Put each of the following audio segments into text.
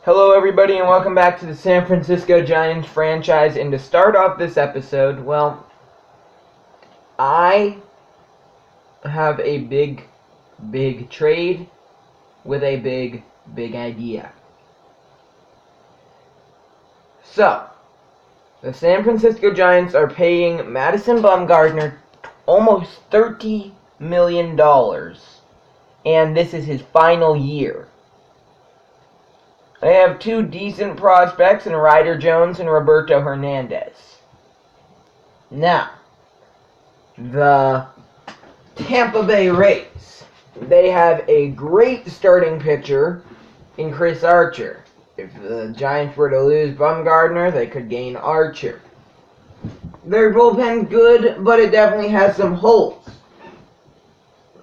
Hello everybody and welcome back to the San Francisco Giants franchise. And to start off this episode, well, I have a big trade with a big idea. So, the San Francisco Giants are paying Madison Bumgarner almost $30 million, and this is his final year. They have two decent prospects in Ryder Jones and Roberto Hernandez. Now, the Tampa Bay Rays, they have a great starting pitcher in Chris Archer. If the Giants were to lose Bumgarner, they could gain Archer. Their bullpen's good, but it definitely has some holes.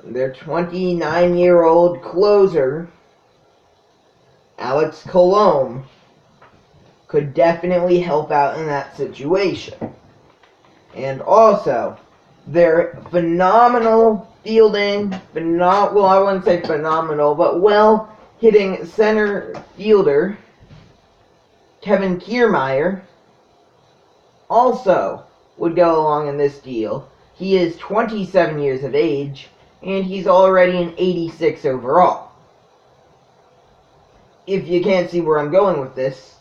Their 29-year-old closer, Alex Colomé, could definitely help out in that situation. And also, their phenomenal fielding, I wouldn't say phenomenal, but well-hitting center fielder, Kevin Kiermaier, also would go along in this deal. He is 27 years of age, and he's already an 86 overall. If you can't see where I'm going with this,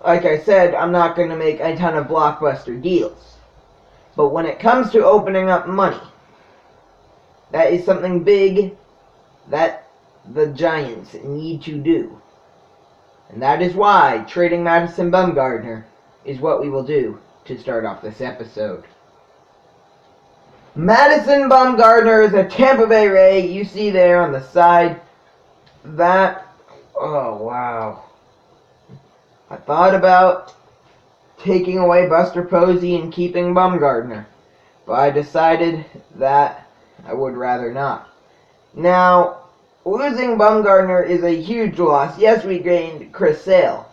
like I said, I'm not going to make a ton of blockbuster deals. But when it comes to opening up money, that is something big that the Giants need to do. And that is why trading Madison Bumgarner is what we will do to start off this episode. Madison Bumgarner is a Tampa Bay Ray. You see there on the side that... Oh, wow. I thought about taking away Buster Posey and keeping Bumgarner, but I decided that I would rather not. Now, losing Bumgarner is a huge loss. Yes, we gained Chris Sale,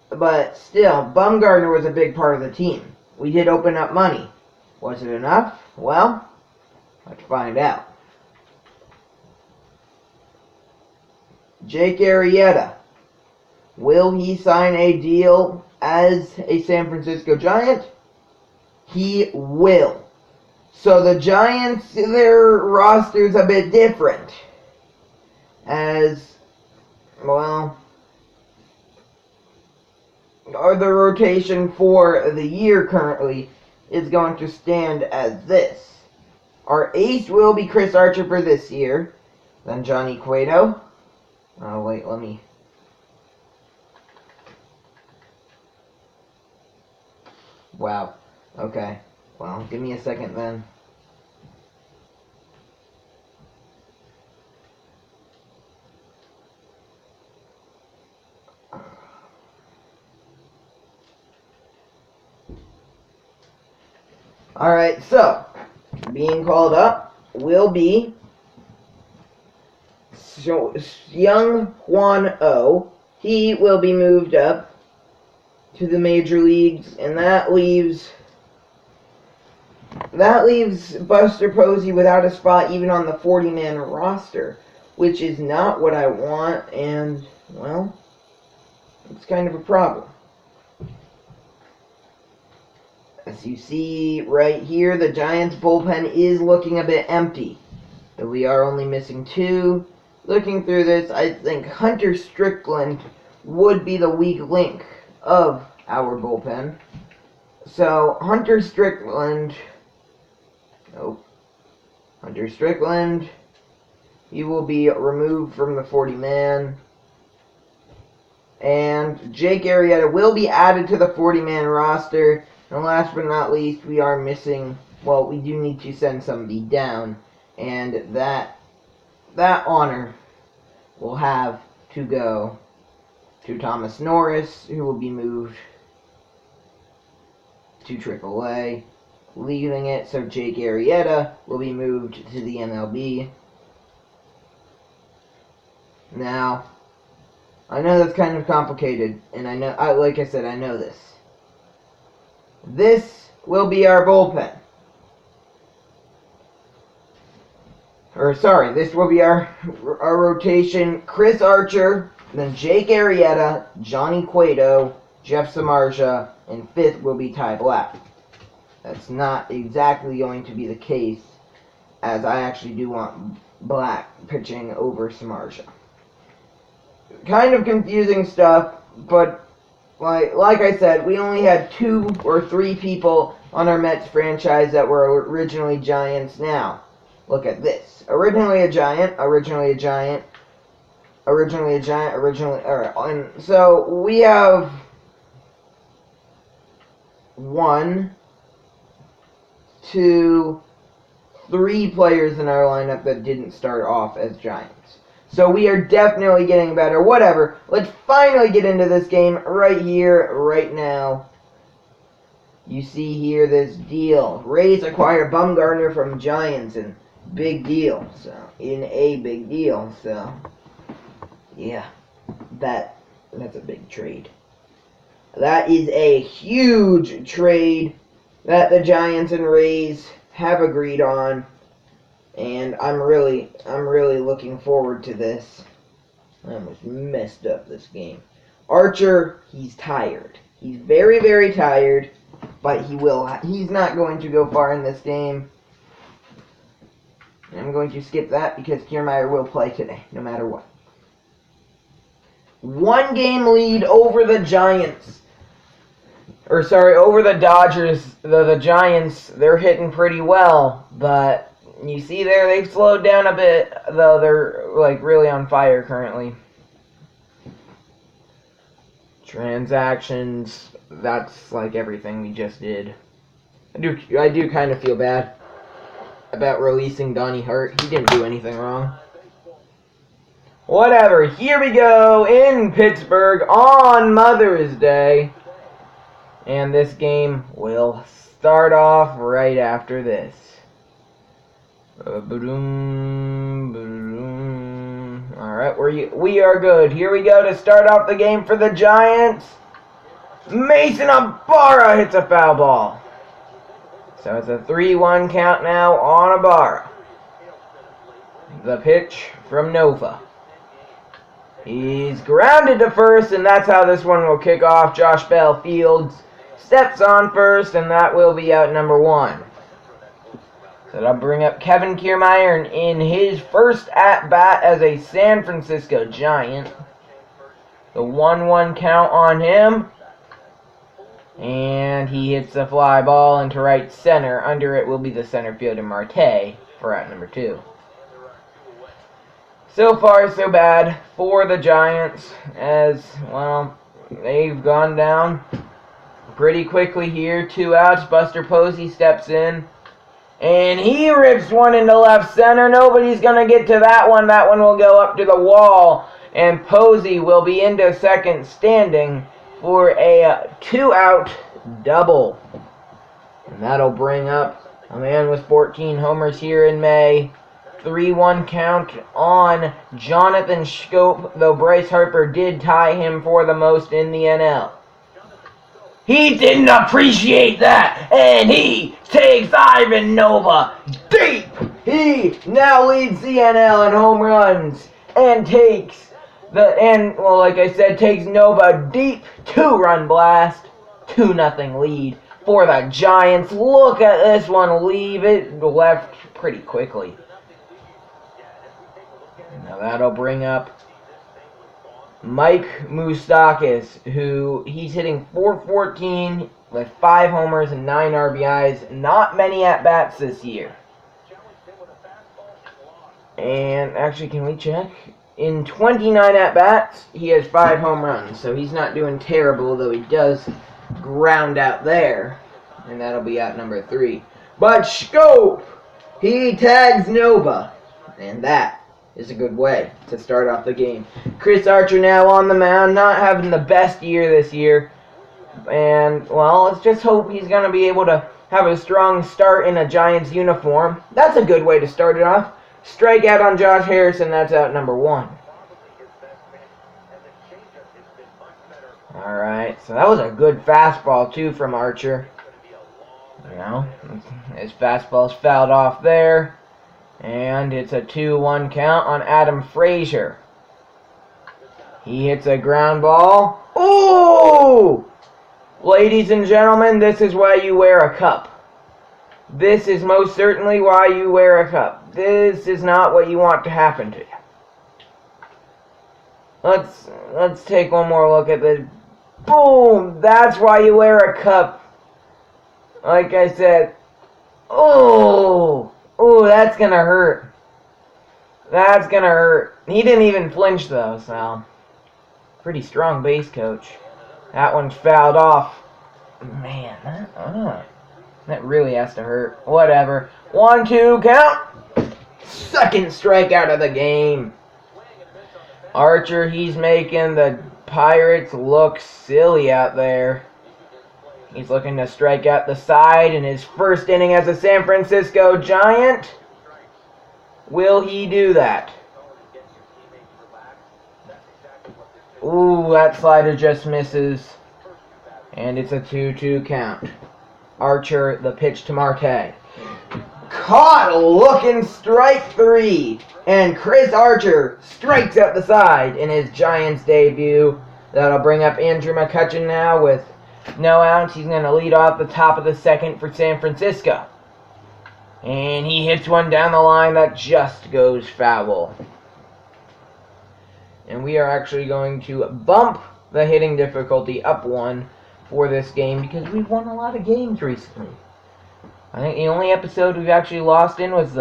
but still, Bumgarner was a big part of the team. We did open up money. Was it enough? Well, let's find out. Jake Arrieta. Will he sign a deal as a San Francisco Giant? He will. So the Giants, their roster's a bit different. Or the rotation for the year currently is going to stand as this. Our ace will be Chris Archer for this year. Then Johnny Cueto. Oh, wait, let me... Wow. Okay. Well, give me a second then. Alright, so, being called up will be Young Hwan Oh. He will be moved up to the major leagues, and that leaves Buster Posey without a spot even on the 40-man roster, which is not what I want, and, well, it's kind of a problem. As you see right here, the Giants' bullpen is looking a bit empty, though we are only missing two. Looking through this, I think Hunter Strickland would be the weak link of our bullpen. So, Hunter Strickland, he will be removed from the 40-man. And Jake Arrieta will be added to the 40-man roster. And last but not least, we are missing, we do need to send somebody down. And that honor will have to go to Thomas Norris, who will be moved to AAA, leaving it so Jake Arrieta will be moved to the MLB. Now, I know that's kind of complicated, and I know, like I said, I know this. This will be our bullpen. This will be our rotation. Chris Archer Then Jake Arrieta, Johnny Cueto, Jeff Samardzija, and 5th will be Ty Black. That's not exactly going to be the case, as I actually do want Black pitching over Samardzija. Kind of confusing stuff, but like I said, we only had 2 or 3 people on our Mets franchise that were originally Giants. Now, look at this. Originally a Giant, originally a Giant, originally a Giant, originally... Alright, and so we have 1, 2, 3 players in our lineup that didn't start off as Giants. So we are definitely getting better. Whatever. Let's finally get into this game right here, right now. You see here this deal. Rays acquire Bumgarner from Giants, and big deal. So, in a big deal. So, yeah. That's a big trade. That is a huge trade that the Giants and Rays have agreed on. And I'm really looking forward to this. I almost messed up this game. Archer, he's tired. He's very, very tired, but he's not going to go far in this game. I'm going to skip that because Kiermaier will play today, no matter what. 1 game lead over the Giants. Over the Dodgers. The Giants, they're hitting pretty well, but you see there, they've slowed down a bit, though they're, really on fire currently. Transactions, that's like everything we just did. I do kind of feel bad about releasing Donnie Hart. He didn't do anything wrong. Whatever, here we go in Pittsburgh on Mother's Day. And this game will start off right after this. Alright, we are good. Here we go to start off the game for the Giants. Mason Ibarra hits a foul ball. So it's a 3-1 count now on Ibarra. The pitch from Nova. He's grounded to first, and that's how this one will kick off. Josh Bell Fields steps on first, and that will be out number 1. So that'll bring up Kevin Kiermaier in his first at-bat as a San Francisco Giant. The 1-1 count on him. And he hits the fly ball into right center. Under it will be the center fielder Marte for at number 2. So far, so bad for the Giants, as, well, they've gone down pretty quickly here. 2 outs. Buster Posey steps in. And he rips one into left center. Nobody's going to get to that one. That one will go up to the wall. And Posey will be into second standing for a 2-out double. And that'll bring up a man with 14 homers here in May. 3-1 count on Jonathan Schoop, though Bryce Harper did tie him for the most in the NL. He didn't appreciate that, and he takes Ivan Nova deep. He now leads the NL in home runs and takes takes Nova deep. 2-run blast, 2-0 lead for the Giants. Look at this one leave it left pretty quickly. Now that'll bring up Mike Moustakas, who he's hitting .414 with 5 homers and 9 RBIs. Not many at-bats this year. And actually, can we check? In 29 at-bats, he has 5 home runs. So he's not doing terrible, though he does ground out there. And that'll be out number 3. But Schoop, he tags Nova. And that is a good way to start off the game. Chris Archer now on the mound, not having the best year this year. And, well, let's just hope he's going to be able to have a strong start in a Giants uniform. That's a good way to start it off. Strikeout on Josh Harrison, that's out number 1. Alright, so that was a good fastball, too, from Archer. You know, his fastball's fouled off there. And it's a 2-1 count on Adam Frazier. He hits a ground ball. Ooh! Ladies and gentlemen, this is why you wear a cup. This is most certainly why you wear a cup. This is not what you want to happen to you. Let's take one more look at this. Boom! That's why you wear a cup. Like I said. Oh! Oh, that's gonna hurt. That's gonna hurt. He didn't even flinch though, so. Pretty strong base coach. That one's fouled off. Man, that really has to hurt. Whatever. 1-2 count. Second strikeout of the game. Archer, he's making the Pirates look silly out there. He's looking to strike out the side in his first inning as a San Francisco Giant. Will he do that? Ooh, that slider just misses. And it's a 2-2 count. Archer, the pitch to Marte. Caught looking strike 3. And Chris Archer strikes out the side in his Giants debut. That'll bring up Andrew McCutchen now with no outs. He's going to lead off the top of the second for San Francisco. And he hits one down the line that just goes foul. And we are actually going to bump the hitting difficulty up 1 for this game because we've won a lot of games recently. I think the only episode we've actually lost in was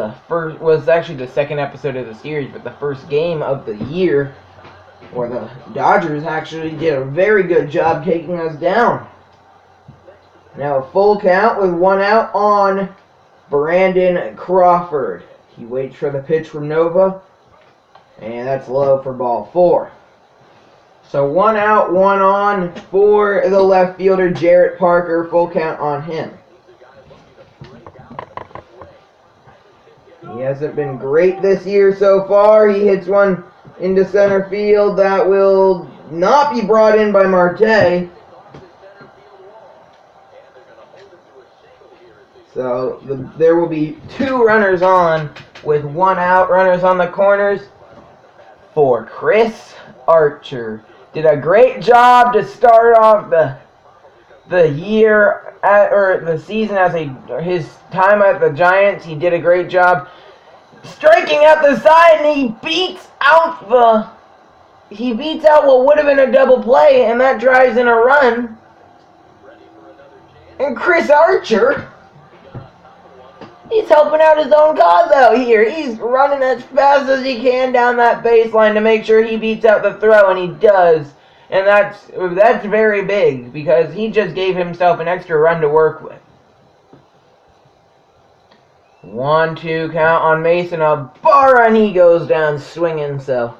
actually the second episode of the series, but the first game of the year, where the Dodgers actually did a very good job taking us down. Now a full count with 1 out on Brandon Crawford. He waits for the pitch from Nova, and that's low for ball 4. So 1 out, 1 on for the left fielder, Jarrett Parker. Full count on him. He hasn't been great this year so far. He hits one into center field that will not be brought in by Marte. So there will be 2 runners on with 1 out. Runners on the corners for Chris Archer. Did a great job to start off the year or the season as his time at the Giants. He did a great job striking out the side, and he beats out what would have been a double play, and that drives in a run. And Chris Archer, he's helping out his own cause out here. He's running as fast as he can down that baseline to make sure he beats out the throw, and he does. And that's very big because he just gave himself an extra run to work with. 1-2 count on Mason. A bar run, he goes down swinging. So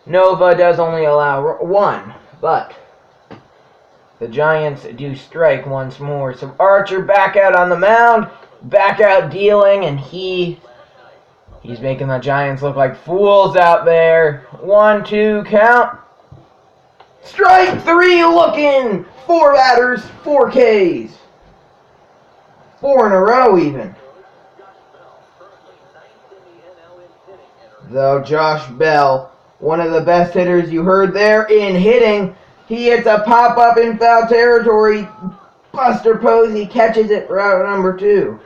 Nova does only allow 1, but the Giants do strike once more. So Archer back out on the mound, back out dealing, and he's making the Giants look like fools out there. 1-2 count. Strike 3 looking. 4 batters, 4 Ks. 4 in a row even. Though Josh Bell, one of the best hitters you heard there in hitting, he hits a pop-up in foul territory. Buster Posey catches it for out number 2.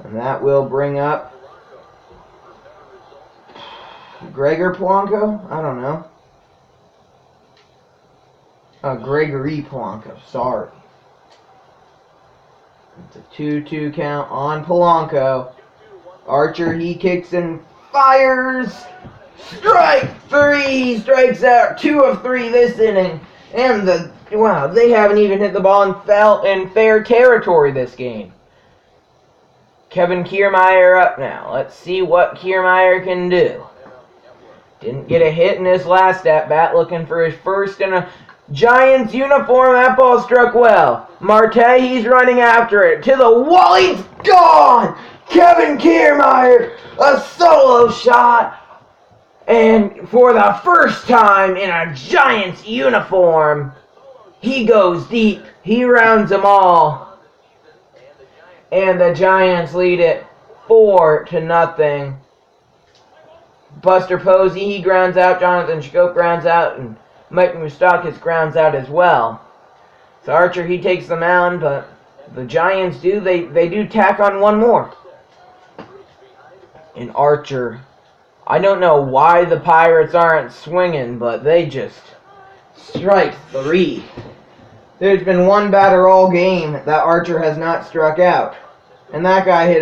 And that will bring up Gregor Polanco? I don't know. Gregory Polanco. Sorry. It's a 2-2 count on Polanco. Archer, he kicks and fires. Strike 3. He strikes out 2 of 3 this inning. And they haven't even hit the ball in fair territory this game. Kevin Kiermaier up now. Let's see what Kiermaier can do. Didn't get a hit in his last at-bat, looking for his first in a Giants uniform. That ball struck well. Marte, he's running after it. To the wall, he's gone! Kevin Kiermaier, a solo shot. And for the first time in a Giants uniform, he goes deep. He rounds them all. And the Giants lead it 4-0. Buster Posey, he grounds out. Jonathan Schoop grounds out. And Mike Moustakas grounds out as well. So Archer, he takes the mound, but the Giants do. They do tack on one more. And Archer, I don't know why the Pirates aren't swinging, but they just strike 3. There's been one batter all game that Archer has not struck out. And that guy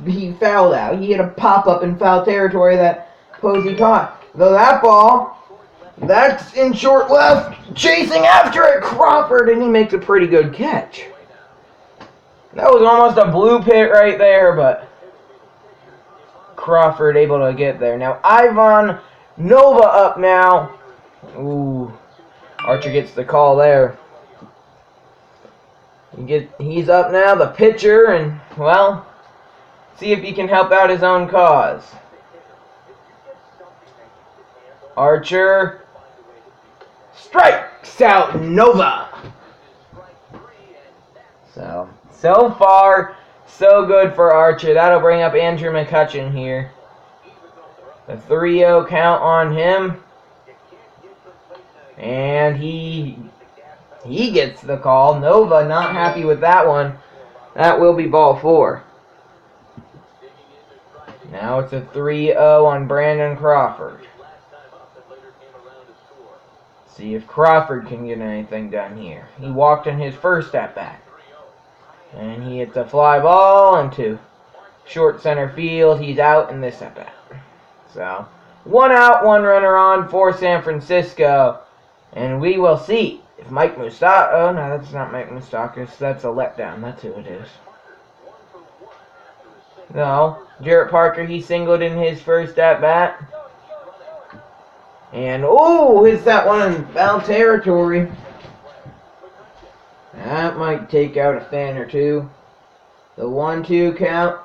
he fouled out. He hit a pop-up in foul territory that Posey caught. Though that ball, that's in short left, chasing after it, Crawford, and he makes a pretty good catch. That was almost a blue pit right there, but Crawford able to get there. Now Ivan Nova up now. Ooh, Archer gets the call there. He's up now, the pitcher, and, well, see if he can help out his own cause. Archer strikes out Nova. So far, so good for Archer. That'll bring up Andrew McCutchen here. The 3-0 count on him. And he gets the call. Nova not happy with that one. That will be ball 4. Now it's a 3-0 on Brandon Crawford. See if Crawford can get anything done here. He walked in his first at-bat. And he hits a fly ball into short center field. He's out in this at-bat. So, 1 out, 1 runner on for San Francisco. And we will see if Mike Moustakas... Oh, no, that's not Mike Moustakas. That's a letdown. That's who it is. No, Jarrett Parker, he singled in his first at-bat. And, oh, hits that one in foul territory. That might take out a fan or two. The 1-2 count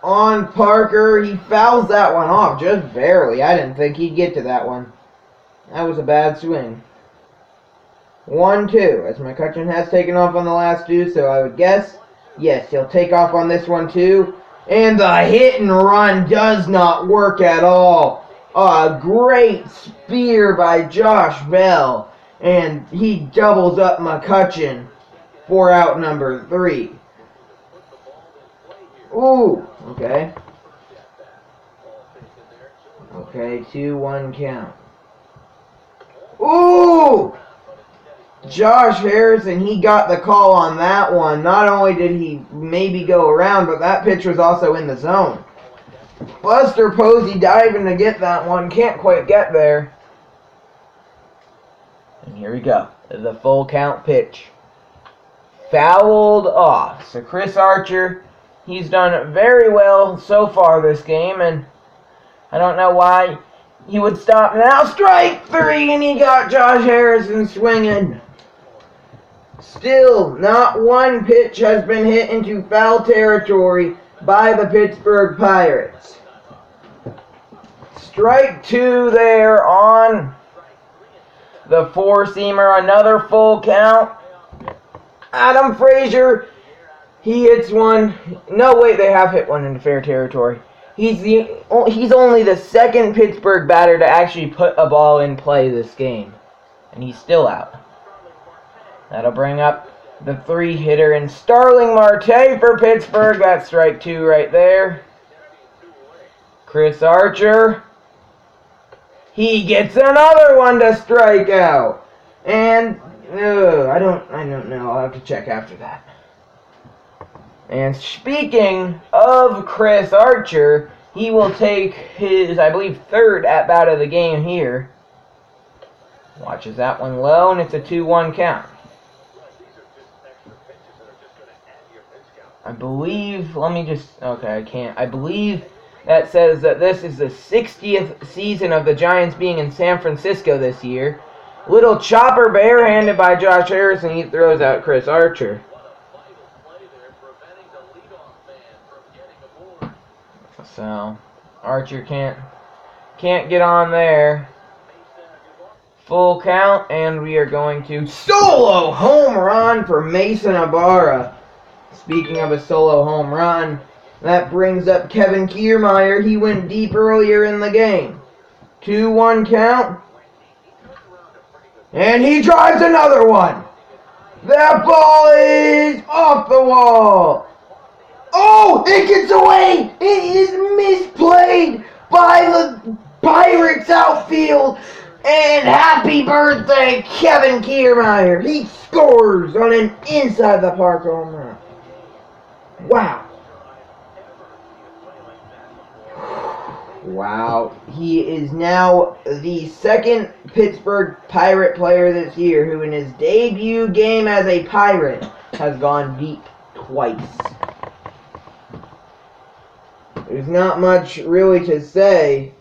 on Parker. He fouls that one off just barely. I didn't think he'd get to that one. That was a bad swing. 1-2, as McCutchen has taken off on the last 2, so I would guess, yes, he'll take off on this one too. And the hit and run does not work at all. A great spear by Josh Bell. And he doubles up McCutchen for out number 3. Ooh, okay. Okay, 2-1 count. Ooh! Josh Harrison, he got the call on that one. Not only did he maybe go around, but that pitch was also in the zone. Buster Posey diving to get that one. Can't quite get there. And here we go. The full count pitch. Fouled off. So Chris Archer, he's done very well so far this game, and I don't know why he would stop now. Strike 3, and he got Josh Harrison swinging. Still, not one pitch has been hit into foul territory by the Pittsburgh Pirates. Strike 2 there on the 4-seamer. Another full count. Adam Frazier, he hits one. No, wait, they have hit one into fair territory. He's only the second Pittsburgh batter to actually put a ball in play this game. And he's still out. That'll bring up the 3-hitter in Starling Marte for Pittsburgh. That's strike 2 right there. Chris Archer, he gets another one to strike out. And I don't know. I'll have to check after that. And speaking of Chris Archer, he will take his, I believe, 3rd at-bat of the game here. Watches that one low, and it's a 2-1 count. I believe, I believe that says that this is the 60th season of the Giants being in San Francisco this year. Little chopper barehanded by Josh Harrison. He throws out Chris Archer. So, Archer can't get on there. Full count, and we are going to solo home run for Mason Ibarra. Speaking of a solo home run, That brings up Kevin Kiermaier. He went deep earlier in the game. 2-1 count. And he drives another one. That ball is off the wall. Oh, it gets away. It is misplayed by the Pirates outfield. And happy birthday, Kevin Kiermaier. He scores on an inside the park home run. Wow. Wow. He is now the second Pittsburgh Pirate player this year who in his debut game as a Pirate has gone deep twice. There's not much really to say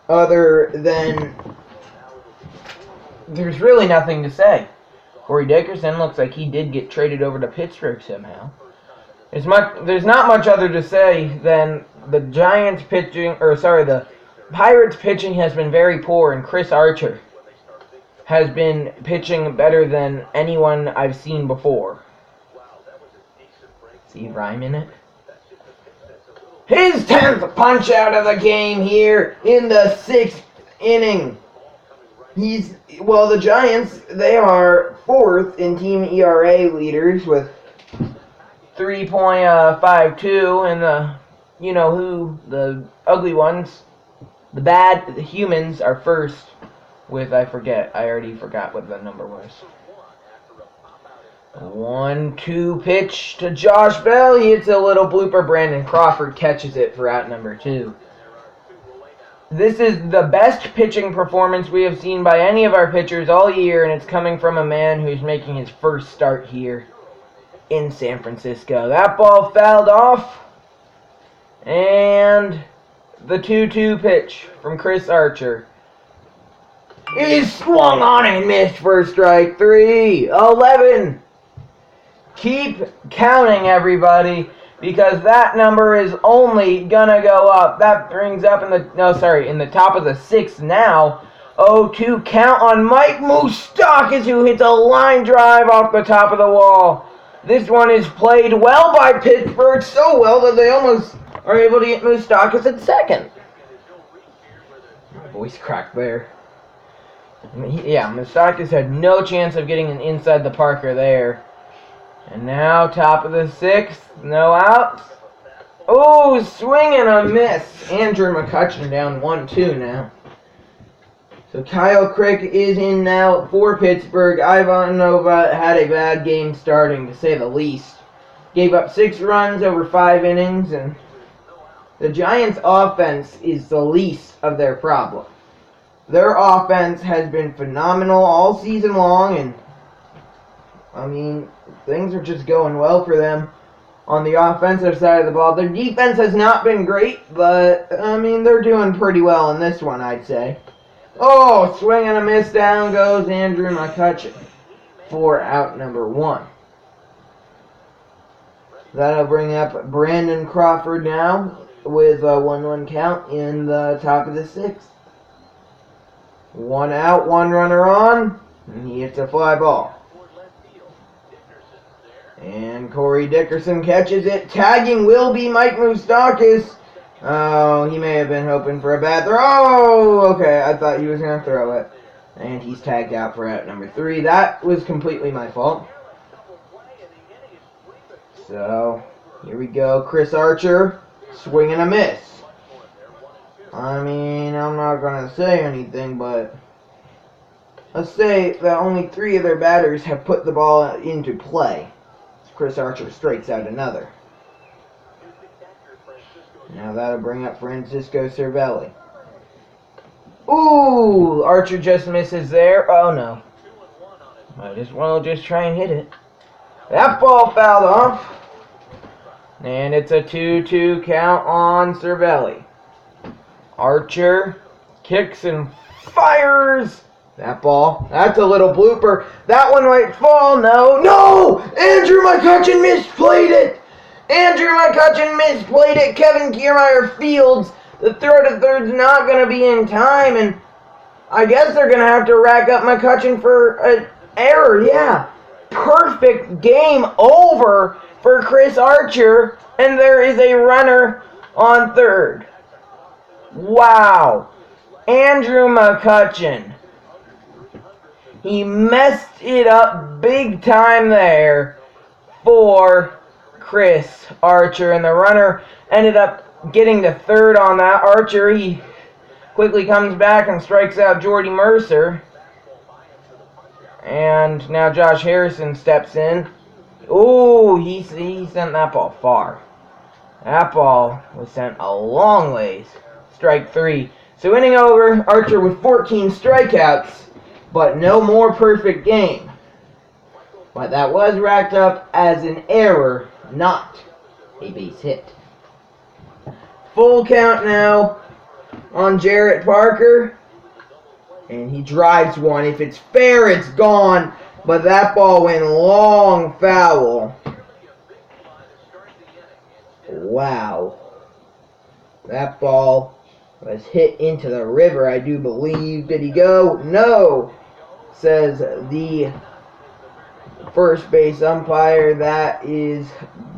other than there's really nothing to say. Corey Dickerson looks like he did get traded over to Pittsburgh somehow. There's not much other to say than the Pirates pitching has been very poor, and Chris Archer has been pitching better than anyone I've seen before. See rhyme in it? His 10th punch out of the game here in the 6th inning. The Giants, they are 4th in team ERA leaders with 3.52, and the ugly ones, the humans are first with, I already forgot what the number was. 1-2 pitch to Josh Bell. He hits a little blooper. Brandon Crawford catches it for out number 2. This is the best pitching performance we have seen by any of our pitchers all year, and it's coming from a man who's making his first start here in San Francisco. That ball fouled off, and the 2-2 pitch from Chris Archer is swung on and missed for strike 3. 11. Keep counting, everybody, because that number is only gonna go up. That brings up in the top of the 6th now. 0-2 count on Mike Moustakas, who hits a line drive off the top of the wall. This one is played well by Pittsburgh, so well that they almost are able to get Moustakas at second. My voice cracked there. Yeah, Moustakas had no chance of getting an inside the Parker there. And now, top of the 6th, no outs. Oh, swing and a miss. Andrew McCutchen down 1-2 now. So Kyle Crick is in now for Pittsburgh. Ivan Nova had a bad game starting, to say the least. Gave up 6 runs over 5 innings, and the Giants' offense is the least of their problem. Their offense has been phenomenal all season long, and things are just going well for them on the offensive side of the ball. Their defense has not been great, but, they're doing pretty well in this one, I'd say. Oh, swing and a miss. Down goes Andrew McCutchen for out number 1. That'll bring up Brandon Crawford now with a 1-1 count in the top of the 6th. 1 out, 1 runner on, and he hits a fly ball. And Corey Dickerson catches it. Tagging will be Mike Moustakas. Oh, he may have been hoping for a bad throw. Oh, okay, I thought he was going to throw it. And he's tagged out for out number 3. That was completely my fault. So, here we go. Chris Archer, swing and a miss. I'm not going to say anything, but let's say that only 3 of their batters have put the ball into play. Chris Archer strikes out another. Now that'll bring up Francisco Cervelli. Ooh, Archer just misses there. Oh no. Might as well just try and hit it. That ball fouled off. And it's a 2-2 count on Cervelli. Archer kicks and fires. That ball, that's a little blooper. That one might fall. No! Andrew McCutchen misplayed it. Kevin Kiermaier fields. The throw to third's not going to be in time, and I guess they're going to have to rack up McCutchen for an error. Yeah. Perfect game over for Chris Archer, and there is a runner on third. Wow. Andrew McCutcheon. He messed it up big time there for Chris Archer, and the runner ended up getting to third on that. Archer, he quickly comes back and strikes out Jordy Mercer. And now Josh Harrison steps in. Ooh, he sent that ball far. That ball was sent a long ways. Strike 3. So inning over, Archer with 14 strikeouts, but no more perfect game. But that was racked up as an error, not a base hit. Full count now on Jarrett Parker. And he drives one. If it's fair, it's gone. But that ball went long foul. Wow. That ball was hit into the river, I do believe. Did he go? No, says the first base umpire. That is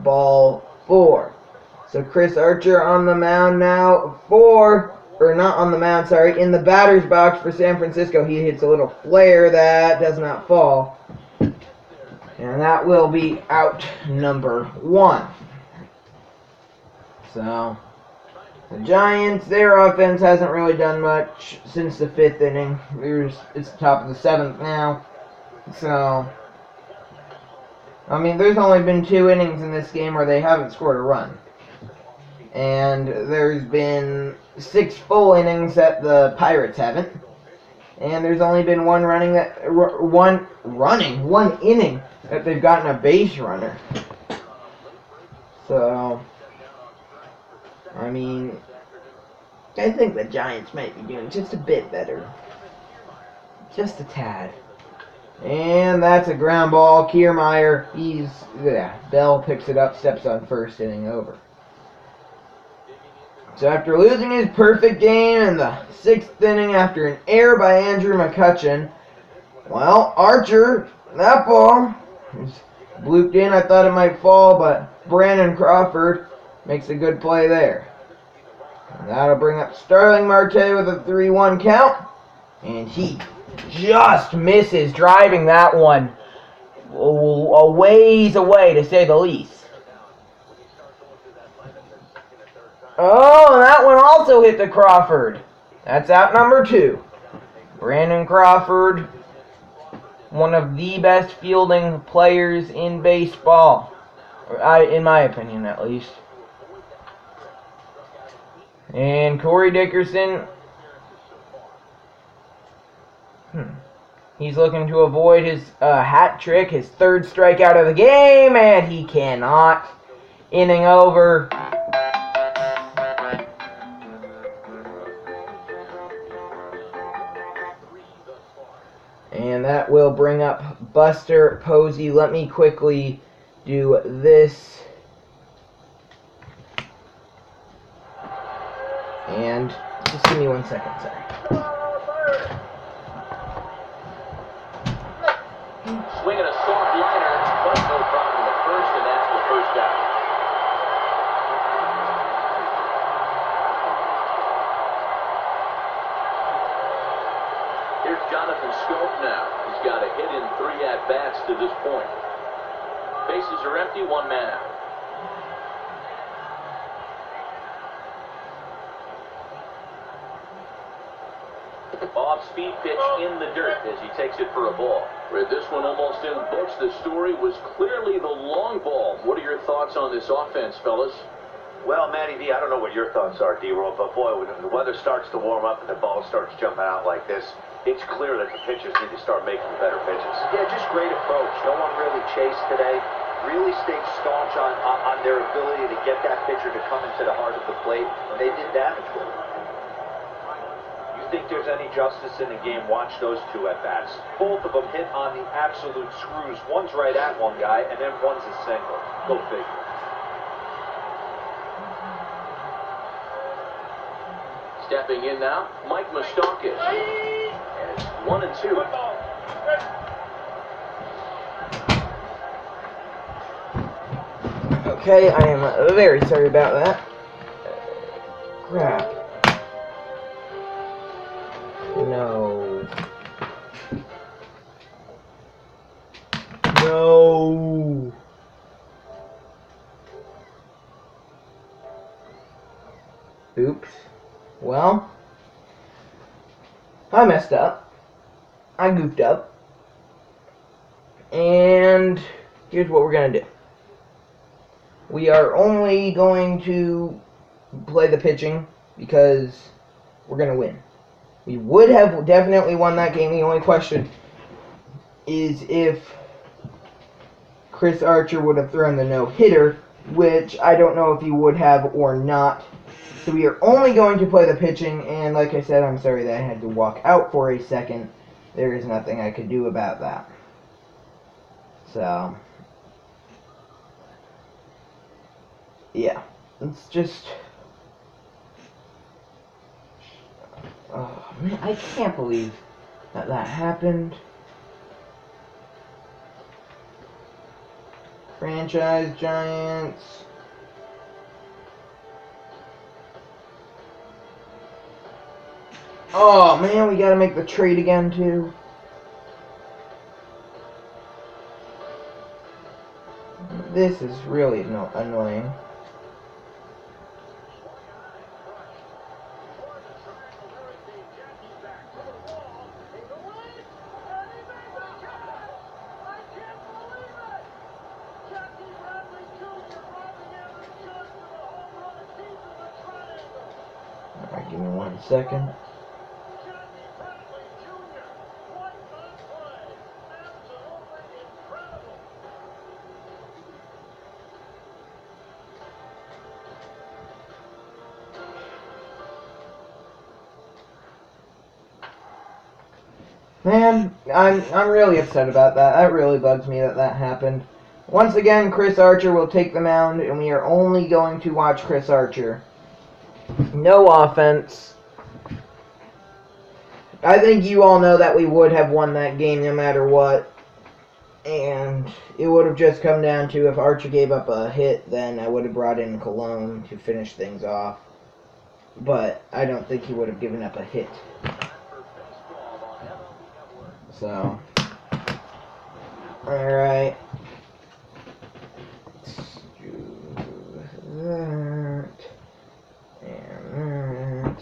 ball 4. So Chris Archer on the mound now in the batter's box for San Francisco. He hits a little flare that does not fall. And that will be out number 1. So, the Giants, their offense hasn't really done much since the 5th inning. It's the top of the 7th now. So, I mean, there's only been 2 innings in this game where they haven't scored a run. And there's been 6 full innings that the Pirates haven't. And there's only been one inning that they've gotten a base runner. So, I mean, I think the Giants might be doing just a bit better. Just a tad. And that's a ground ball. Kiermaier, Bell picks it up, steps on first, inning over. So after losing his perfect game in the 6th inning after an error by Andrew McCutcheon, well, Archer, that ball was blooped in. I thought it might fall, but Brandon Crawford makes a good play there. And that'll bring up Starling Marte with a 3-1 count. And he just misses, driving that one a ways away, to say the least. Oh, and that one also hit the Crawford. That's out number 2. Brandon Crawford, one of the best fielding players in baseball. In my opinion, at least. And Corey Dickerson, he's looking to avoid his hat trick, his 3rd strikeout of the game, and he cannot. Inning over. And that will bring up Buster Posey. Let me quickly do this. And just give me 1 second, sorry. Swinging a soft liner, but no problem at first, and that's the first out. Here's Jonathan Scope now. He's got a hit in 3 at-bats to this point. Bases are empty, 1 man out. Off-speed pitch in the dirt as he takes it for a ball. With this one almost in books, the story was clearly the long ball. What are your thoughts on this offense, fellas? Well, Matty V, I don't know what your thoughts are, D-Roll, but boy, when the weather starts to warm up and the ball starts jumping out like this, it's clear that the pitchers need to start making better pitches. Yeah, just great approach. No one really chased today. Really stayed staunch on their ability to get that pitcher to come into the heart of the plate, and they did damage with it. You think there's any justice in the game? Watch those 2 at-bats. Both of them hit on the absolute screws. One's right at one guy, and then one's a single. Go figure. Stepping in now, Mike Moustakas. And it's 1-2. Okay, I am very sorry about that. Crap. No. No. Oops. Well, I messed up. I goofed up. And here's what we're going to do. We are only going to play the pitching because we're going to win. We would have definitely won that game. The only question is if Chris Archer would have thrown the no-hitter, which I don't know if he would have or not. So we are only going to play the pitching, and like I said, I'm sorry that I had to walk out for a second. There is nothing I could do about that. So, yeah, it's just, oh man, I can't believe that happened. Franchise Giants. Oh man, we gotta make the trade again too. This is really annoying. Alright, give me 1 second. Man, I'm really upset about that. That really bugs me that happened. Once again, Chris Archer will take the mound, and we are only going to watch Chris Archer. No offense. I think you all know that we would have won that game no matter what. And it would have just come down to if Archer gave up a hit, then I would have brought in Cologne to finish things off. But I don't think he would have given up a hit. So, alright. Let's do that. And that.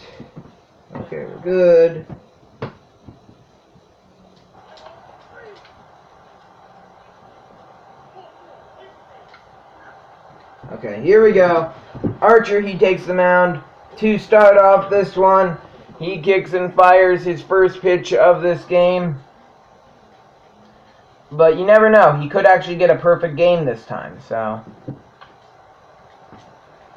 Okay, we're good. Okay, here we go. Archer, he takes the mound to start off this one. He kicks and fires his first pitch of this game. But you never know. He could actually get a perfect game this time, so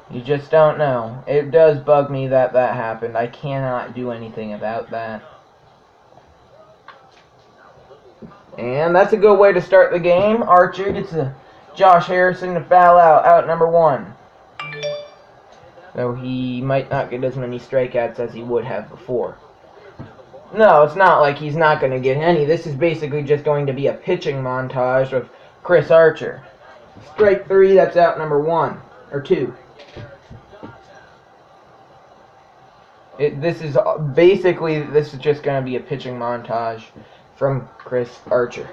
you just don't know. It does bug me that happened. I cannot do anything about that. And that's a good way to start the game. Archer gets Josh Harrison to foul out number 1. Though he might not get as many strikeouts as he would have before. No, it's not like he's not going to get any. This is basically just going to be a pitching montage of Chris Archer. Strike 3, that's out number 1. Or 2. This is just going to be a pitching montage from Chris Archer.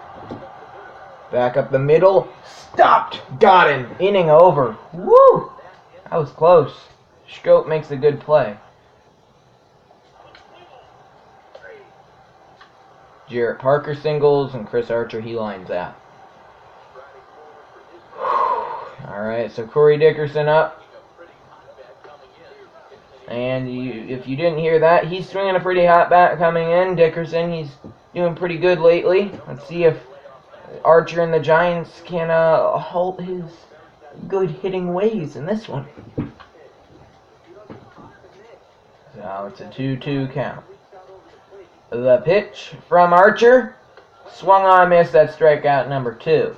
Back up the middle. Stopped. Got him. Inning over. Woo! That was close. Scope makes a good play. Jarrett Parker singles, and Chris Archer, he lines out. Alright, so Corey Dickerson up. And if you didn't hear that, he's swinging a pretty hot bat coming in. Dickerson, he's doing pretty good lately. Let's see if Archer and the Giants can halt his good hitting ways in this one. So it's a 2-2 count. The pitch from Archer. Swung on, missed. That's strikeout number 2.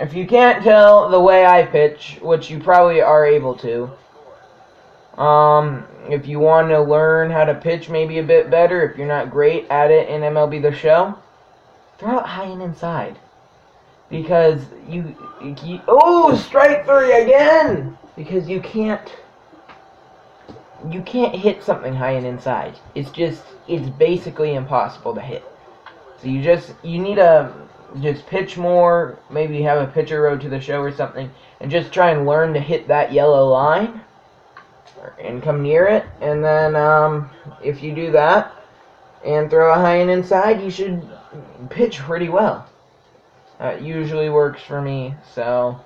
If you can't tell the way I pitch, which you probably are able to, if you want to learn how to pitch maybe a bit better, if you're not great at it in MLB The Show, throw it high and inside. Because you oh, strike 3 again! Because you can't hit something high and inside. It's basically impossible to hit. So you need to just pitch more, maybe have a pitcher road to the show or something, and just try and learn to hit that yellow line and come near it. And then if you do that and throw a high and inside, you should pitch pretty well. That usually works for me, so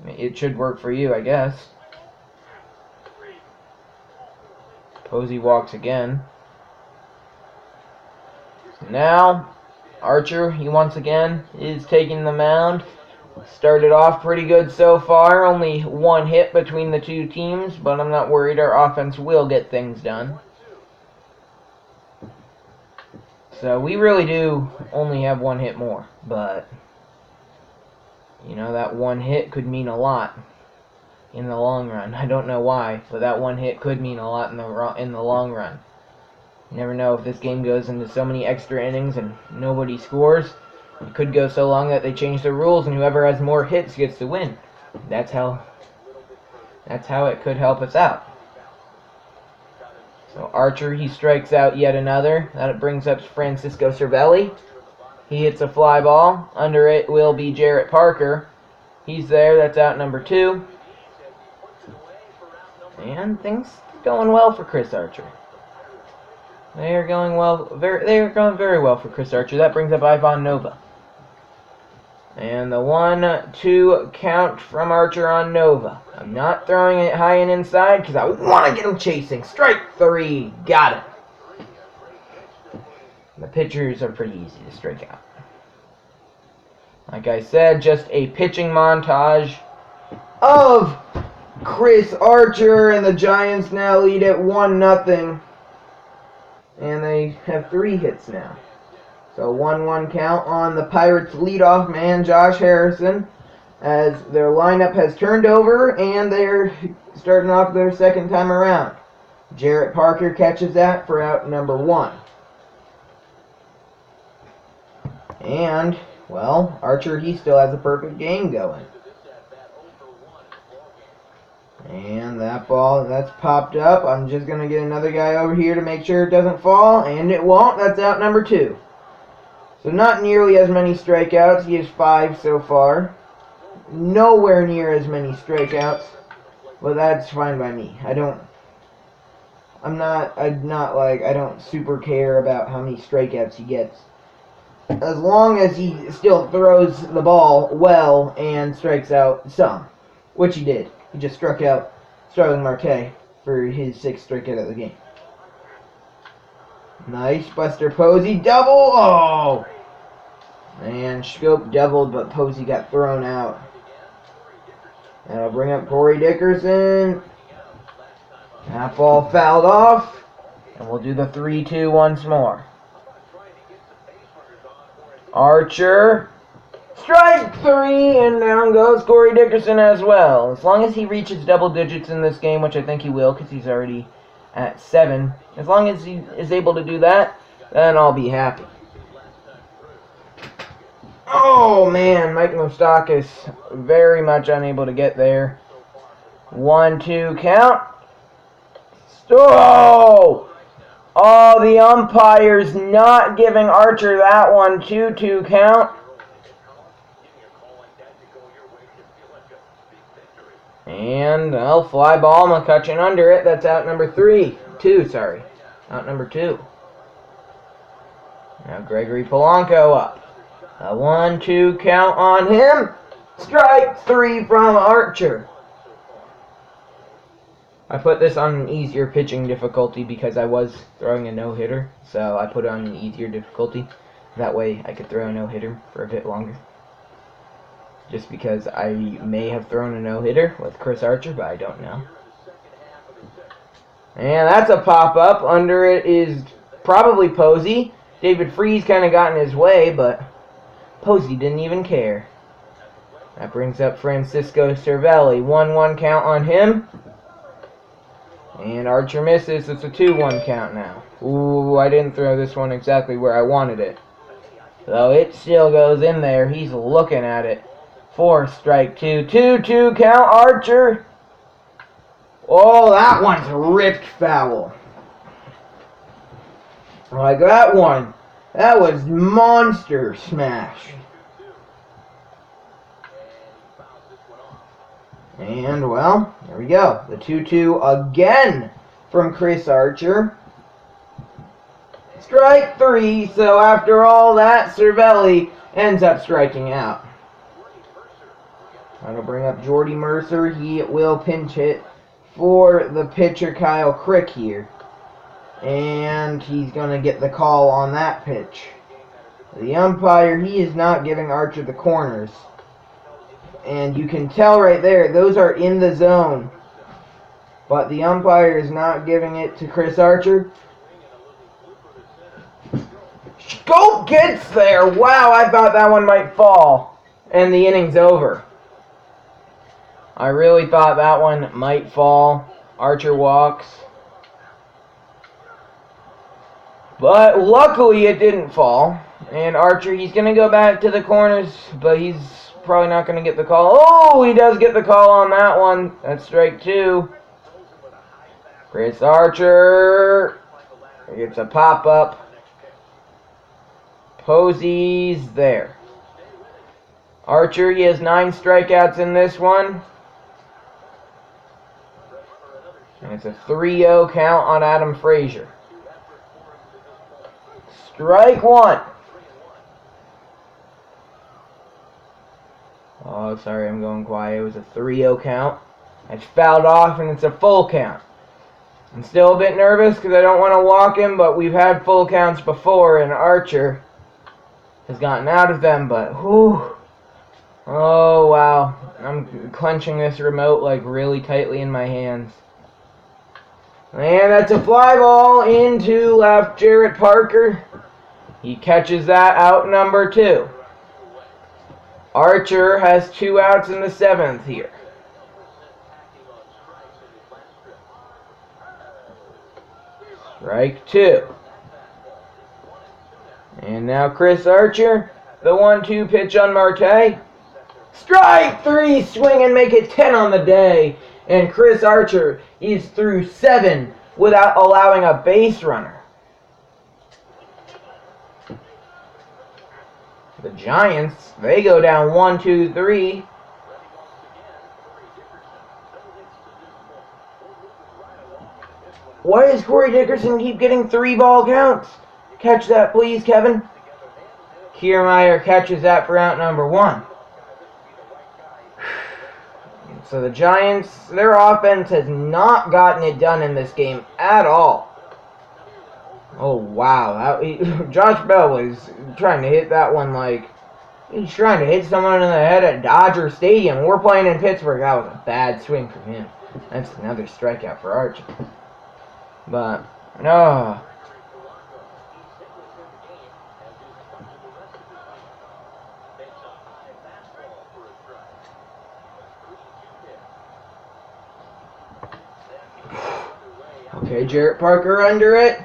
it should work for you, I guess. Posey walks again. Now, Archer, he once again is taking the mound. Started off pretty good so far. Only one hit between the two teams, but I'm not worried. Our offense will get things done. So we really do only have one hit more, but you know, that one hit could mean a lot in the long run. I don't know why, but that one hit could mean a lot in the long run. You never know if this game goes into so many extra innings and nobody scores. It could go so long that they change the rules and whoever has more hits gets to win. That's how it could help us out. So Archer, he strikes out yet another. That brings up Francisco Cervelli. He hits a fly ball. Under it will be Jarrett Parker. He's there. That's out number 2. And things going well for Chris Archer. They are going very well for Chris Archer. That brings up Ivan Nova. And the 1-2 count from Archer on Nova. I'm not throwing it high and inside because I want to get him chasing. Strike 3. Got it. The pitchers are pretty easy to strike out. Like I said, just a pitching montage of Chris Archer, and the Giants now lead at 1-0. And they have 3 hits now. So 1-1 count on the Pirates' leadoff man, Josh Harrison, as their lineup has turned over and they're starting off their second time around. Jarrett Parker catches that for out number 1. And, well, Archer, he still has a perfect game going. And that ball, that's popped up. I'm just going to get another guy over here to make sure it doesn't fall, and it won't. That's out number 2. So not nearly as many strikeouts. He has 5 so far. Nowhere near as many strikeouts. But that's fine by me. I don't super care about how many strikeouts he gets. As long as he still throws the ball well and strikes out some. Which he did. He just struck out Starling Marte for his 6th strikeout of the game. Nice. Buster Posey. Double. Oh! And Schoop doubled, but Posey got thrown out. That'll bring up Corey Dickerson. That ball fouled off. And we'll do the 3-2 once more. Archer. Strike 3, and down goes Corey Dickerson as well. As long as he reaches double digits in this game, which I think he will, because he's already at 7. As long as he is able to do that, then I'll be happy. Oh, man, Mike Moustakas very much unable to get there. 1-2 count. Oh! Oh, the umpire's not giving Archer that one. 2-2 count. And, well, fly ball, McCutcheon under it. That's out number 2, sorry. Out number 2. Now Gregory Polanco up. A 1-2 count on him. Strike 3 from Archer. I put this on an easier pitching difficulty because I was throwing a no-hitter. So I put it on an easier difficulty. That way I could throw a no-hitter for a bit longer. Just because I may have thrown a no-hitter with Chris Archer, but I don't know. And that's a pop-up. Under it is probably Posey. David Freese kind of got in his way, but Posey didn't even care. That brings up Francisco Cervelli. 1-1 count on him. And Archer misses. It's a 2-1 count now. Ooh, I didn't throw this one exactly where I wanted it. So it still goes in there. He's looking at it. 4 strike 2. 2-2 count, Archer. Oh, that one's ripped foul. Like that one. That was monster smash. And, well, there we go. The 2-2 again from Chris Archer. Strike 3, so after all that, Cervelli ends up striking out. That'll bring up Jordy Mercer. He will pinch hit for the pitcher Kyle Crick here. And he's going to get the call on that pitch. The umpire, he is not giving Archer the corners. And you can tell right there, those are in the zone. But the umpire is not giving it to Chris Archer. Scope gets there. Wow, I thought that one might fall. And the inning's over. I really thought that one might fall. Archer walks. But luckily it didn't fall. And Archer, he's going to go back to the corners, but he's probably not going to get the call. Oh, he does get the call on that one. That's strike 2. Chris Archer gets a pop-up. Posey's there. Archer, he has 9 strikeouts in this one. And it's a 3-0 count on Adam Frazier. Strike 1. Oh, sorry, I'm going quiet. It was a 3-0 count. It's fouled off, and it's a full count. I'm still a bit nervous because I don't want to walk him, but we've had full counts before, and Archer has gotten out of them, but whew. Oh, wow. I'm clenching this remote like really tightly in my hands. And that's a fly ball into left. Jarrett Parker. He catches that out number 2. Archer has 2 outs in the 7th here. Strike 2. And now Chris Archer, the 1-2 pitch on Marte. Strike 3, swing and make it 10 on the day. And Chris Archer is through 7 without allowing a base runner. The Giants, they go down 1-2-3. Why does Corey Dickerson keep getting 3 ball counts? Catch that, please, Kevin. Kiermaier catches that for out number 1. So the Giants, their offense has not gotten it done in this game at all. Oh, wow. Josh Bell was trying to hit that one like he's trying to hit someone in the head at Dodger Stadium. We're playing in Pittsburgh. That was a bad swing from him. That's another strikeout for Archer. But, no. Okay, Jarrett Parker under it.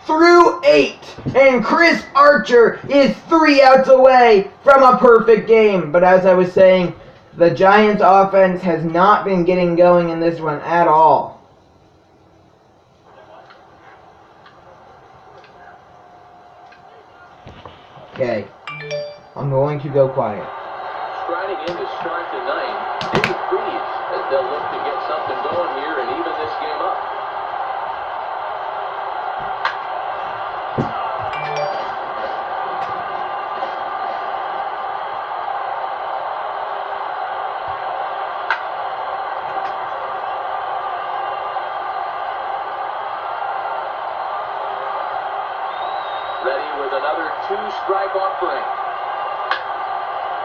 Through 8, and Chris Archer is 3 outs away from a perfect game. But as I was saying, the Giants' offense has not been getting going in this one at all. Okay, I'm going to go quiet. Striding in to start the 9th, David Freese, as they'll look to get something going here and even this game up. Ready with another 2-strike offering.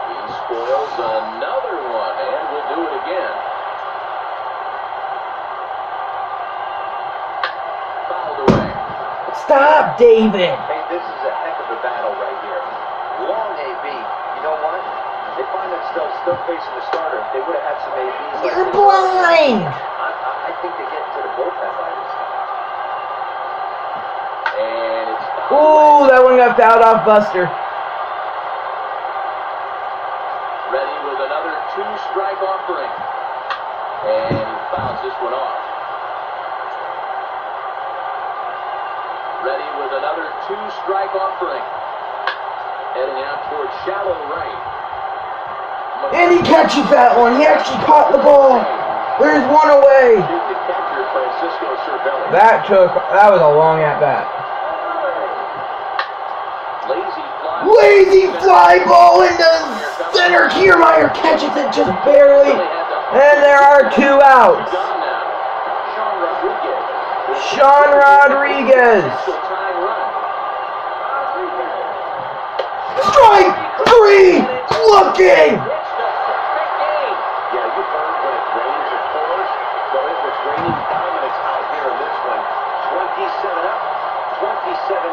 He spoils another one, and will do it again. Fouled away. Stop, David! Hey, this is a heck of a battle right here. Long AB. You know what? They find themselves still facing the starter. If they would have had some ABs. You're blind! I think they get into the bullpen by this time. And it's fouled Ooh, that one got fouled off Buster. Ready with another two-strike offering. And he fouls this one off. Ready with another two-strike offering. Heading out towards shallow right. And he catches that one. He actually caught the ball. There's one away. That was a long at bat. Lazy fly ball into center. Kiermaier catches it just barely. And there are 2 outs. Sean Rodriguez. Strike 3. Looking.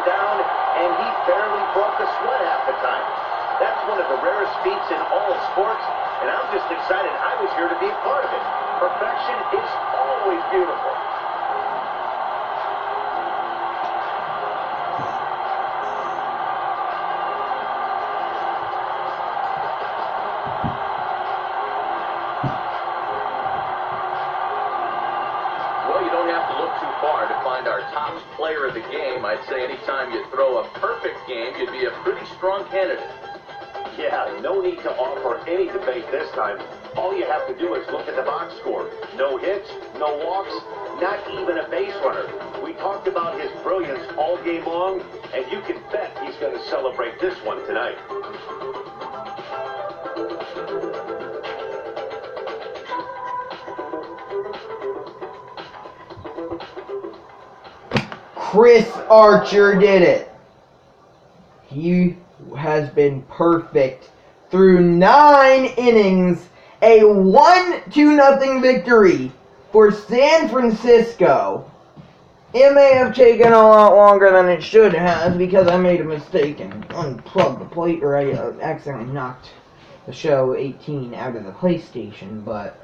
Down, and he barely broke a sweat half the time. That's one of the rarest feats in all of sports, and I'm just excited I was here to be a part of it. Perfection is always beautiful. Our top player of the game. I'd say anytime you throw a perfect game, you'd be a pretty strong candidate. Yeah, no need to offer any debate this time. All you have to do is look at the box score. No hits, no walks, not even a base runner. We talked about his brilliance all game long, and you can bet he's going to celebrate this one tonight. Chris Archer did it. He has been perfect through 9 innings. A 1-0 victory for San Francisco. It may have taken a lot longer than it should have because I made a mistake and unplugged the plate, or I accidentally knocked the show 18 out of the PlayStation, but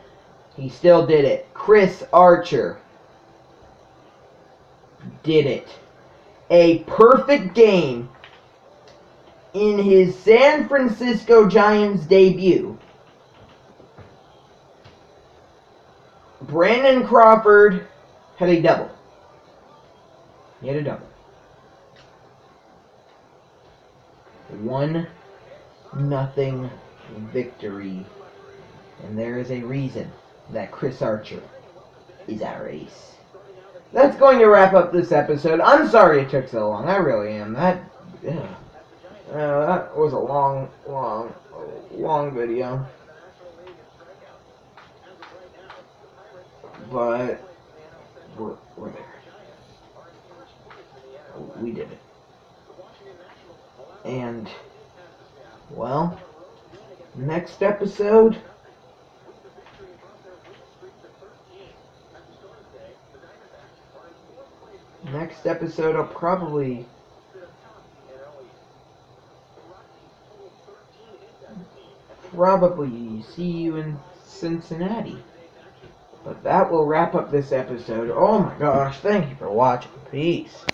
he still did it. Chris Archer did it. A perfect game in his San Francisco Giants debut. Brandon Crawford had a double. He had a double. 1-0 victory. And there is a reason that Chris Archer is our ace. That's going to wrap up this episode. I'm sorry it took so long. I really am. That was a long video. But we're there. We did it. And, well, next episode, I'll probably see you in Cincinnati. But that will wrap up this episode. Oh my gosh, thank you for watching. Peace.